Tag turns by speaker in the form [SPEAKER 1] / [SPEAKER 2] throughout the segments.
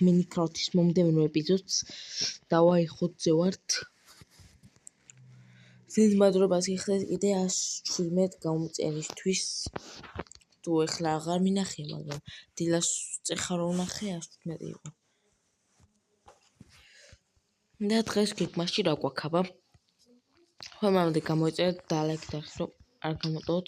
[SPEAKER 1] მინიკრაფტის მომდევნო ეპიზოდს დავაიხოცე ვართ. Since მადლობას გიხდეთ კიდე 117 გამომწერისთვის. თუ ეხლა აღარ მინახე, მაგრამ დილას წეხა რო ვნახე 117 იყო. და დღეს გეგმაში რა გვაქვს აბა? ხომამდე გამოიწერეთ და ლაიქი დახის რომ არ გამოტოვოთ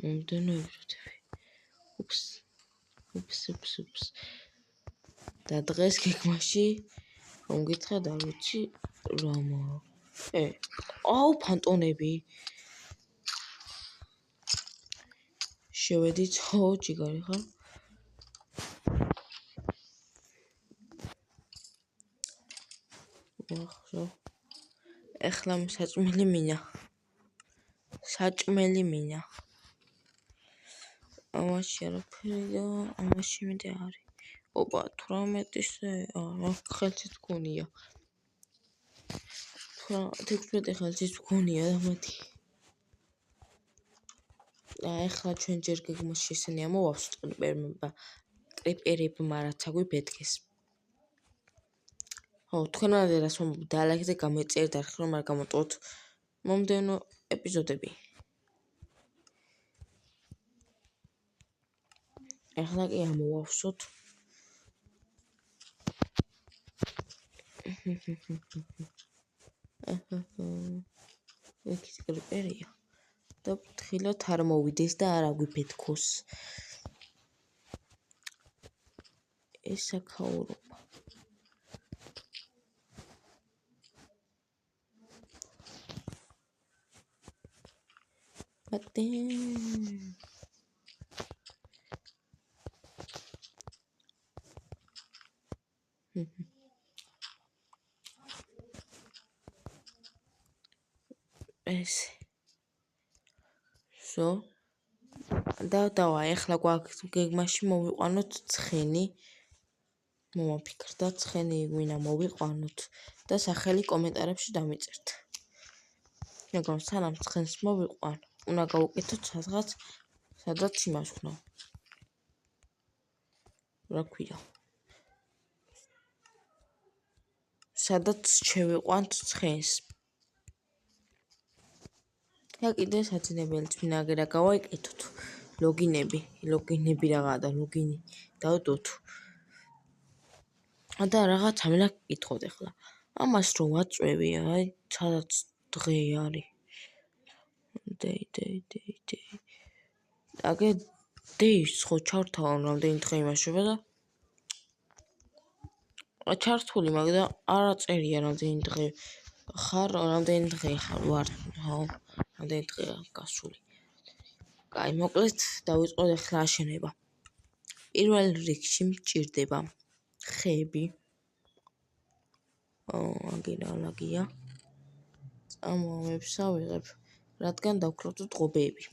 [SPEAKER 1] მომდენო ეპიზოდები. უps. და დღეს გეგმაში რომ გითხრათ არ ვიცი რამა. აუ ფანტონები. შევედით ჯიგარი ხარ? ეხლა საჭმელი მინა. ამაში არაფერი და ამაში მეტი არის. ოპა 18-ზე ხელშიც გქონია. 16 ხელშიც გქონია და მათი. ეხლა ჩვენ ჯერ გეგმაში ესენი ამოვავსოთ ტრიპერებმა რაც აგვიფეთქეს. თქვენმა რას მომდა ლაიქზე გამოიწერეთ არხი რომ არ გამოტოვოთ მომდევნო ეპიზოდები. ეხლა კი ამოვავსოთ. ეკი ტრიპერია. და ფრთხილად არ მოვიდეს და არ აგვიფეთქოს. ეს აქაურობა. ეს და ეხლა გვაქვს გეგმაში მოვიყვანოთ ცხენი. მომაფიქრდა ცხენი გვინა მოვიყვანოთ და სახელი კომენტარებში დამიწერთ. მაგრამ სანამ ცხენს მოვიყვან, უნდა გავუკეთოთ სადაც იმას ვქნავ. რა ქვია? სადაც შევიყვანთ ცხენს. და კიდე საძინებელიც მინაგერა გავაიკეთოთ. ლოგინები რაღაცა და ლოგინი დავდოთ. და რაღაცა მინდა გკითხოთ ახლა. ამას რო ვაწვევი, აი, სადაც დღე არის. day. აგე days ხო ჩართავან რამდენი დღე იმაშობა და ჩართული მაგ და არ აწერია რამდენი დღე ხარ, რამდენი დღე ვარ, რამდენი დღე გასული. კაი, მოკლედ დავიწყოთ ახლა აშენება. პირველ რიგში მჭირდება ხეები. აგია. წამოამებს ავიღებ, რადგან დავკრავდოთ ღობეები.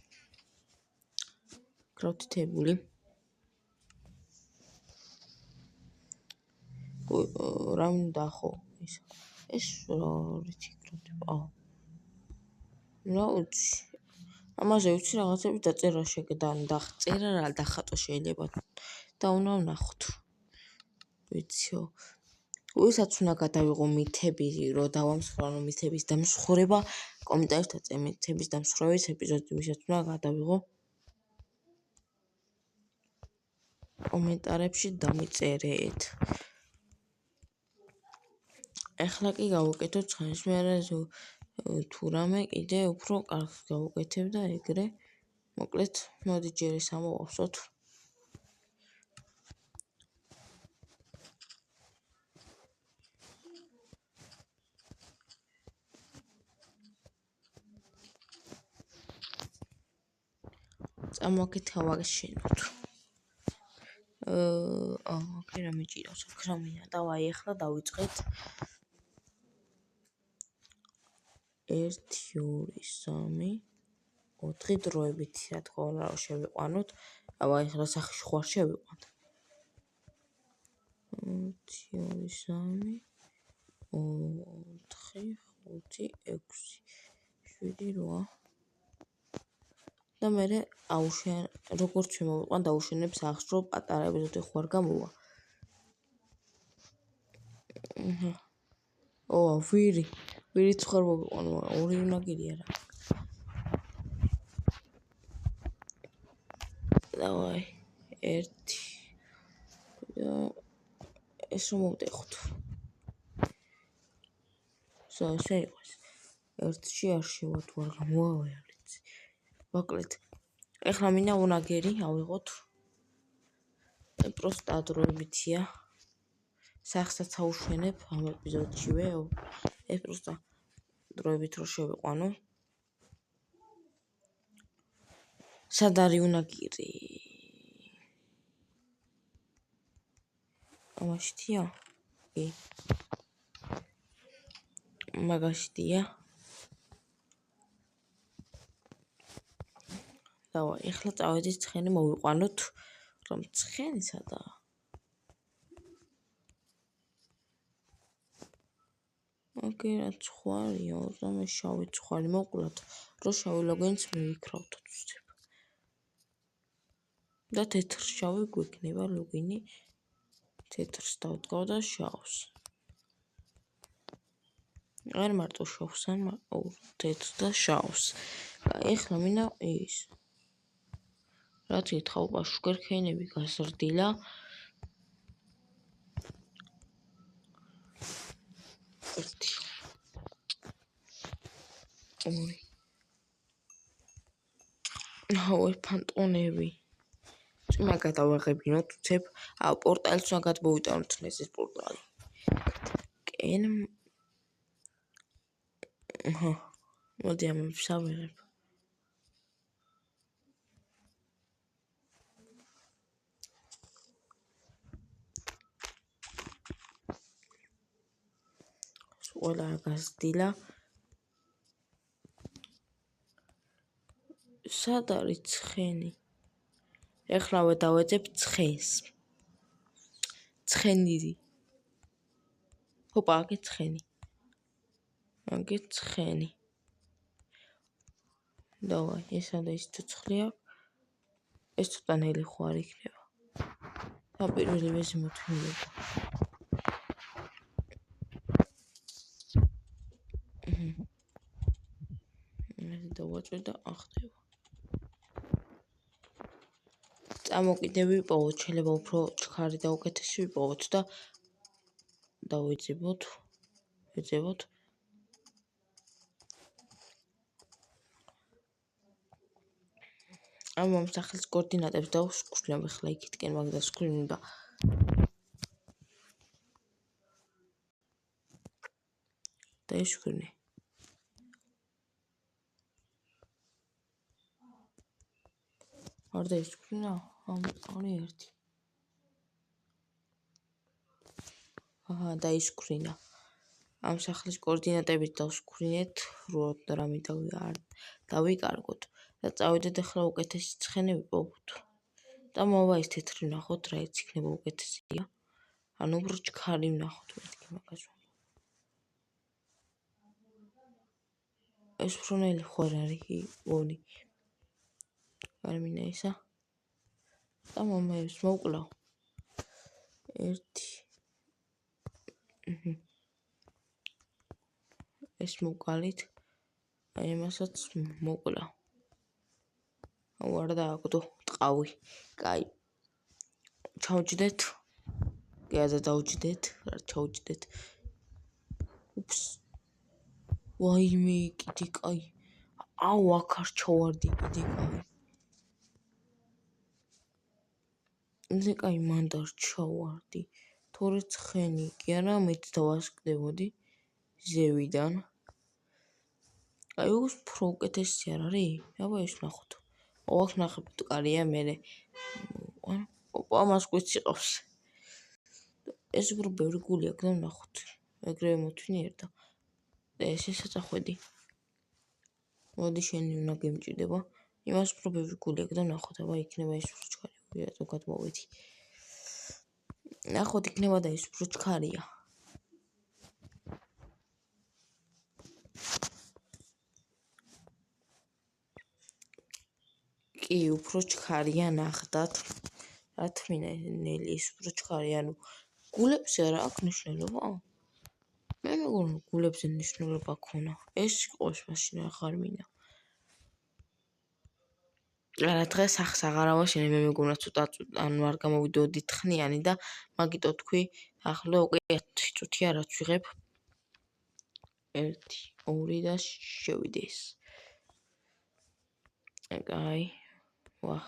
[SPEAKER 1] კრავდითებული. რა მინდა ხო ეს რა რითი კრავდება? რა უცი. ამაზე უცი რაღაცები დაწერა წერა რა დახატო შეიძლება და უნდა ვნახოთ. ვიციო. ვისაც უნდა გადავიღო მითები, რომ დავამსხვრევო მითების დამსხვრება, კომენტარში დაწერ მითების დამსხვრევის ეპიზოდი, ვისაც უნდა გადავიღო. კომენტარებში დამიწერეთ. ეხლა კი გავუკეთოთ ცხენს, მე თუ რამე კიდე უფრო კარგს გავუკეთებ და ეგრე. მოკლედ, მოდი ჯერ ეს ამოვავსოთ. წამოაკეთავაშენოთ. ოკეი, რა მიჭირავს ქრომინა. დავაი, ახლა დავიწყეთ. 1 2 3 4 დროებით, რა თქმა უნდა, რა შევიყვანოთ. აბა, ახლა სახში ხوار შევიყვანთ. 1 2 3 4 5 6 7 8 და მე როგორც შემოვიყვან დაუშენებ სახს, რომ პატარა ეპიზოდი ხوار გამოვა. ვირიც ხარ მოვიყვანო, მაგრამ ორი უნაგირია რა. დავაი, ერთი. ეს რომ მოვტეხოთ. ესე იყოს. ერთში არ შევად ვარ გამოვავალეთ. ვაკლეთ. ეხლა მინდა უნაგერი ავიღოთ. პროსტა დროებითია. სახსაც აუშვენებ ამ ეპიზოდშივე. ეს პროსტა დროებით რო შევიყვანო. სად არის უნაგირი? ამაშთია? კი. მაგაშთია. დავაი, ეხლა წავედით ცხენი მოვიყვანოთ, რომ ცხენი სადაა? ოკეი, ცხვარია, ოდნავ შავი ცხვარი მოვკლათ, რო შავი ლოგინიც მივიქრავთ უცებ. და თეთრ-შავი გვექნება ლოგინი. თეთრს დავდგავ და შავს. არ მარტო შავს, თეთრ და შავს. ეხლა მინდა ის. რაც ითხოვ ბაშუქერქეინები გაზრდილა. ერთი. ორი. ეს ფანტონები. წინა გადავაღებინოთ უცებ. პორტალს უნდა გადმოვიტანოთ ეს პორტალი. კენ. მოდი ამებს ავიღებ. ყველა გაზრდილა. სად არის ცხენი? ეხლავე დავეძებ ცხენს. ცხენირი. ჰოპა, აქ ცხენი. აქ ცხენი. დავაი, ესა და ის ცოცხლია. ეს ცოტა ნელი ხო არ იქნება. და პირველი ვეზი მოთმინდება. დავაწვე და ახდება. წამოკიდე ვიპოვოთ, შეიძლება უფრო ჩქარი და უკეთესი ვიპოვოთ და დავიძებოთ. ვიძებოთ. ამ სახლის კოორდინატებს დავსკვნევ ახლა იქითკენ, მაგ დასკვნინდა. დაისკვნე. არ დაისკვრინა? არის ერთი. დაისკვრინა. ამ სახლის კოორდინატებით დავსკვრინეთ, რამე დავიკარგოთ და წავიდეთ ახლა უკეთესი ცხენი ვიპოვოთ. და მოვა ის თეთრი ვნახოთ, რა ის იქნება უკეთესია. ანუ უფრო ჩქარი ვნახოთ მეთქი მაგას. ეს ფრონელი ხო არ არის? ვონი. არ მინდა ისა. და მომეებს მოვკლავ. ერთი. ეს მოვკალით. აი ამასაც მოვკლავ. არ დააგდო ტყავი. კაი. ჩავჯდეთ. გაზა დავჯდეთ, რა ჩავჯდეთ. უფს. ვაიმე, კიდე კაი. აუ, აქ არ ჩავარდი კიდე კაი. ზე კაი მანდარ ჩავარდი. თორე ცხენი კი არა, მეც დავასკდებოდი ზევიდან. აი უს უფრო უკეთესი არ არის? აბა ეს ვნახოთ. აქ ნახებ მტკარია მერე. ოპა, მას გვიცი ყავს. ეს უფრო ბევრი გული აქვს და ვნახოთ. ეგრევე მოთვინიერ და ეს ესაწახვედი. მოდი შენი უნდა გემჭირდება. იმას უფრო ბევრი გული აქვს და ვნახოთ. აბა იქნება ეს უფრო ჩქარი. რატო გადმოვედი. ნახოთ იქნება და ეს უფრო ჩქარია. კი, უფრო ჩქარია ნახდათ. რა თქმა უნდა, ნელი ის უფრო ჩქარია, ანუ გულებს არა აქვს მნიშვნელობა. მე მეგონა გულებზე ნიშნულობა ქონა. ეს იყოს მაშინ აღარ მინდა. არა დღეს ახს აღარ ავაშენე მე მეგონა ცოტა ანუ არ გამოვიდოდი თხნიანი და მაგიტო თქვი ახლა უკვე 10 წუთია რაც ვიღებ 1 2 და შევიდეს. აი ვახ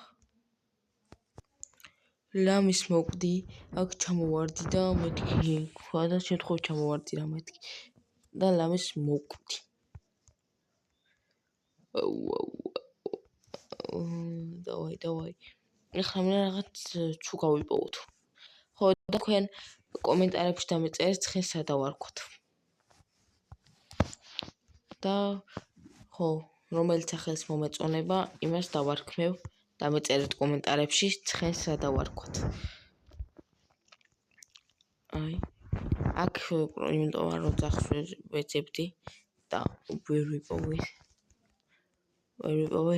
[SPEAKER 1] ლამის მოკვდი აქ ჩამოვარდი და მეთქი და შემთხვევით ჩამოვარდი რა მეთქი და ლამის მოკვდი. დავაი ეხლა მე რაღაც თუ გავიპოვოთ. ხო და თქვენ კომენტარებში დამეწერეთ ცხენ სადავარქვათ. და ხო რომელიც ახალს მომეწონება იმას დავარქმევ დამეწერეთ კომენტარებში ცხენ სადავარქვათ. აი აქ იმიტომ რომ ძახს ვეძებდი და ვერ ვიპოვე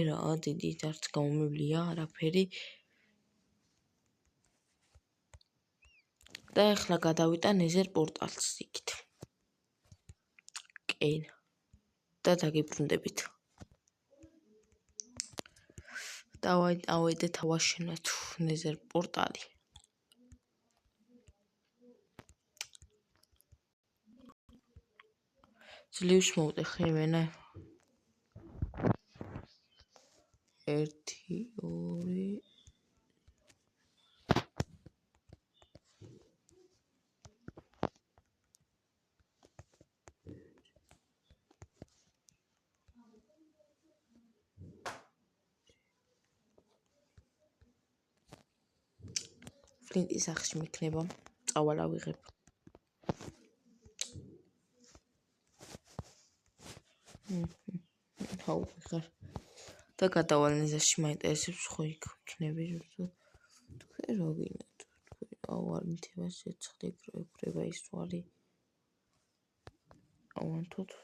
[SPEAKER 1] რა დიდი არც გამომივლია არაფერი და ახლა გადავიტან ეზერ პორტალს იქით. კენ და დაგიბრუნდებით. დავაიდეთ ავაშენოთ ეზერ პორტალი. ძლივს მოვტეხე იმენა 1 2 ფლინტის სახში მექნება წავალ ავიღებ. აუ ხარ და გადავალ ეზერში მაინტერესებს ხო იქნები თქვენ რა გინდათ თქვენ აუ არ მითებას შეცხდი ეკრება ის ვარი ავანთოთ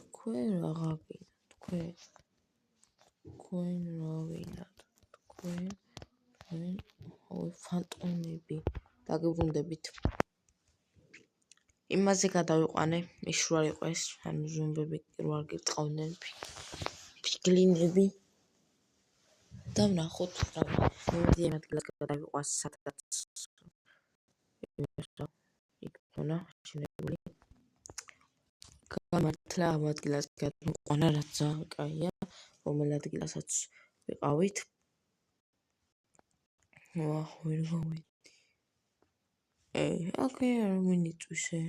[SPEAKER 1] თქვენ რა გინდათ თქვენ რა გინდათ თქვენ აუ ფანტომები დაგიბრუნდებით. იმაზე გადავიყვანე მიშვრა იყო ეს ანუ ზომბები რო არ გიწყავდნენ ფიგლინები და ვნახოთ რა მე ადგილას გადავიყვანს სადაც იქნა შენებული გამართლა ამ ადგილას გადავიყვანა რაც ძალიან კაია რომელ ადგილასაც ვიყავით ვერ გავიდი ოკეი არ მინიწვისე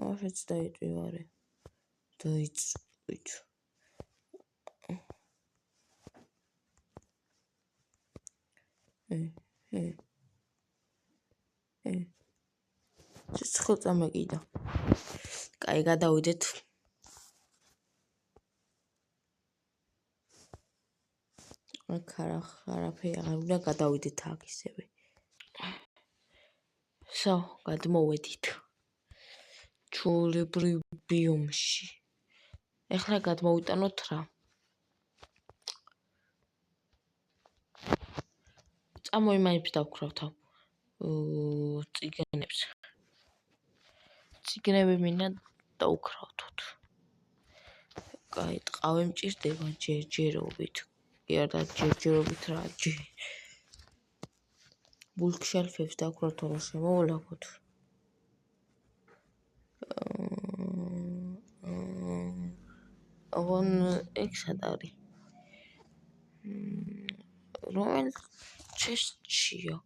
[SPEAKER 1] ახაც დაიწვივარე დაიწვით ცეცხლ წამეკიდა კაი გადავიდეთ აქ არაფერი აღარ უნდა გადავიდეთ აქ ისევე So, გადმოვედით ჩვეულებრივ ბიომში. ეხლა გადმოვიტანოთ რა. წამოიმაინებს დავქრავთ წიგნებს. წიგნები მინდა დავქრავთოთ. კაი, ტყავი მჭირდება ჯერჯერობით. კი არა ჯერჯერობით რა ბულკშელფებს დავქრავთ რომ შემოვლაგოთ. აღონ ეგ სად არის? რომელ ჩესტშია?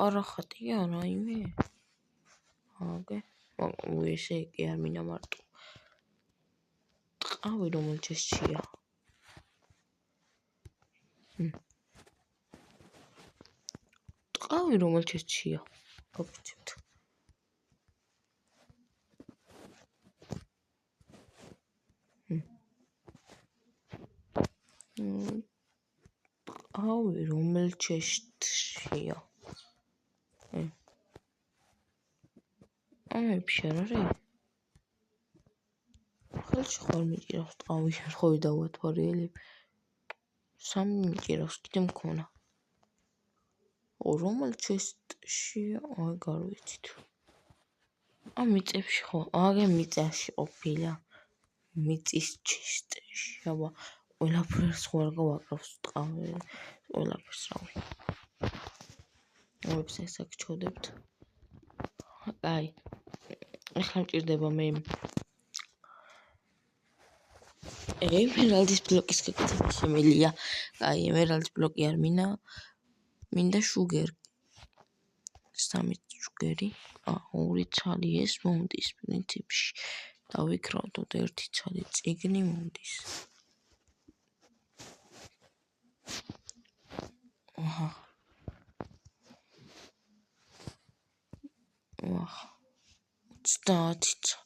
[SPEAKER 1] არა ხატია რაიმე? აგე. ესე კი არ მინდა მარტო. ტყავი რომელ ჩესტშია? ტყავი რომელ ჩესტშია? გაგვრჩებთ. ტყავი რომელ ჩესტშია? ამებში არ არის? ხელში ხარ მიჭირავს ტყავი რხოვი დავათვალიერებ. 3 მიჭირავს კიდე მქონა. რომელ ჩესტშია? აი გარვიცით. მიწებში ხო, აგე მიწაში ყოფილა. მიწის ჩისტში, აბა, ყველაფერს ხوارგა ვაკრავს ტყავი, ყველაფერს რავი. ვებს ესაკ ჩოდებთ. აი. ახლა მჭირდება მე ემერალდის ბლოკის გაკეთება შემიძლია. აი, ემერალდის ბლოკი არ მინდა შუგერი. 3 შუგერი. 2 ცალი ეს მომდის პრინციპში. დავიქრავდოთ 1 ცალი წიგნი მომდის. აჰა. 30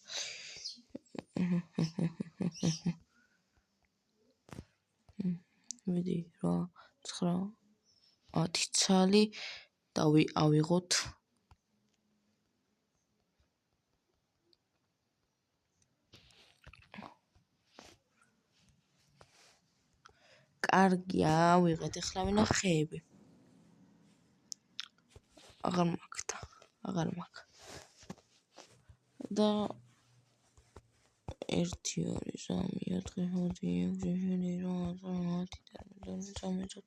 [SPEAKER 1] მიდი რა 9 10 ცალი ავიღოთ კარგია ავიღეთ ახლა მინახეები აღარ მაქვს და 1 2 3 4 5 6 7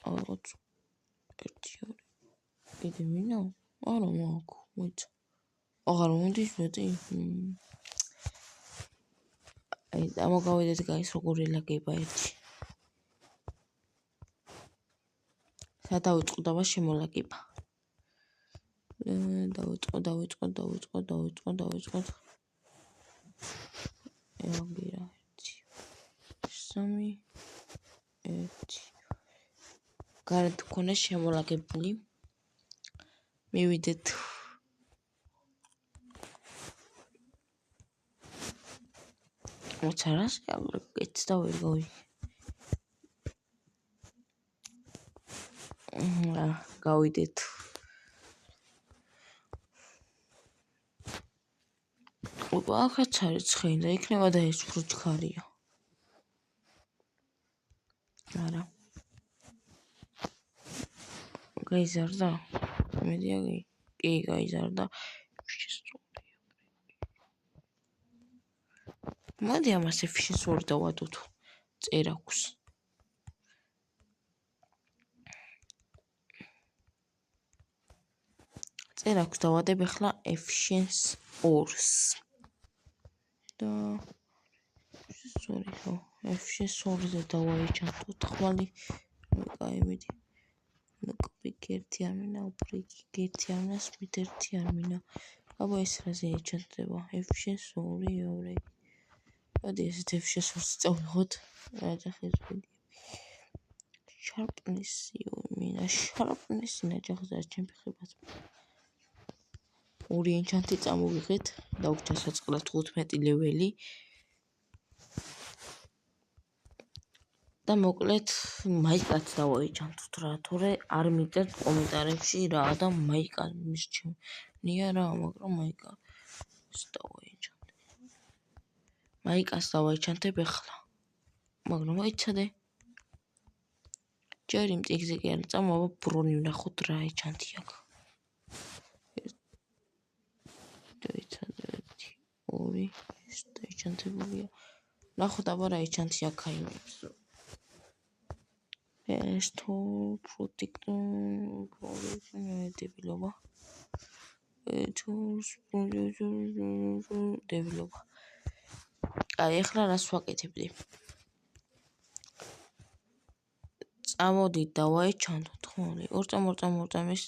[SPEAKER 1] 8 9 კიდე მინა? არა მაქვს, მოიცა. აღარ მომდის მეტი. აი, ამოგავიდეთ გაის როგორი ლაგება ერთი. სადავიწყო და შემოლაგება. დავიწყო. ეაგირა 1 3 1 გარეთ ქონა შემოლაგებული. მივიდეთ მოцарას ეგეც და ვერ გავიდეთ ოპა ახაც არის ცხენი და იქნება და ეს უფრო ჩქარია არა გაიზარდა მედია კი გაიზარდა მოდი ამას efficiency დავადოთ წერაქვს დავადებ ახლა efficiency 2-ს და efficiency 2-ზე დავაიჩანთოთ ხმალი კაი მიდი ნუკბიკ 1 არ მინა უბრიკ 1 არ მინა სპით 1 არ მინა აბა ეს რაზე ეჩანდება efficiency 2 მოდი ესეთ efficiency 2-ს წავიღოთ აჯახის ვიდეო sharpness-ი მინა sharpness-ი ნაჯახს არ ჩემფიხებას 2 enchant-ი წამოვიღეთ დავგვჭა საწყლად 15 ლეველი და მოკლედ მაიკაც დავაიჩანთოთ რა თორე არ მიწერთ კომენტარებში რა და მაიკა მისჩენია რა მაგრამ მაიკას დავაიჩანთებ ახლა მაგრამ აიცადე ჯერ იმ წიგზე კი არ წამოვა ბრონი ვნახოთ რა ეჩანთი აქ 2 ეს დაიჩანთებულია ნახოთ აბა რა ეჩანთი აქ აიმებს ეს თუ პროტექტორ დებილობა დებილობა აი ახლა რას ვაკეთებდი წამოდით დავაიჩანთოთ ხო 2 ეს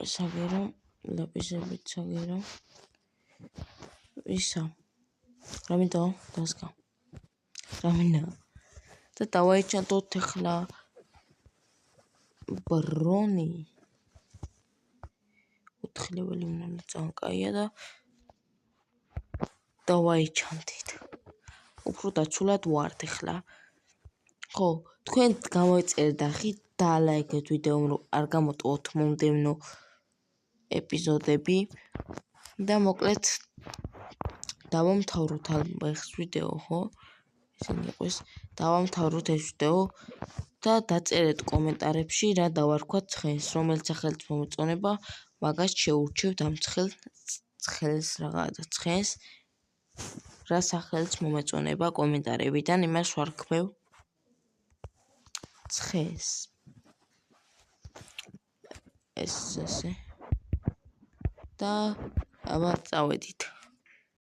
[SPEAKER 1] საგერო ლაპისებით საგერო ისა რამინდა დასკა რამინდა და დავაიჩანთოთ ახლა ბრონი 4 ლეველი უნდა ძალიან კაია და დავაიჩანთით უფრო დაცულად ვართ ახლა ხო თქვენ გამოიწერეთ და ხით დალაიქეთ ვიდეომ რომ არ გამოტოვოთ მომდევნო ეპიზოდები და მოკლედ დავამთავროთ ალბათ ეს ვიდეო ხო ისინი იყოს. დავამთავროთ ეს ვიდეო და დაწერეთ კომენტარებში რა დავარქვათ ცხენს, რომელიც სახელით მომეწონება, მაგას შეურჩევთ ამ ცხენს რაღაცა ცხენს რა სახელით მომეწონება კომენტარებიდან იმას ვარქმევ ცხენს. ეს ესე და აბა წავედით.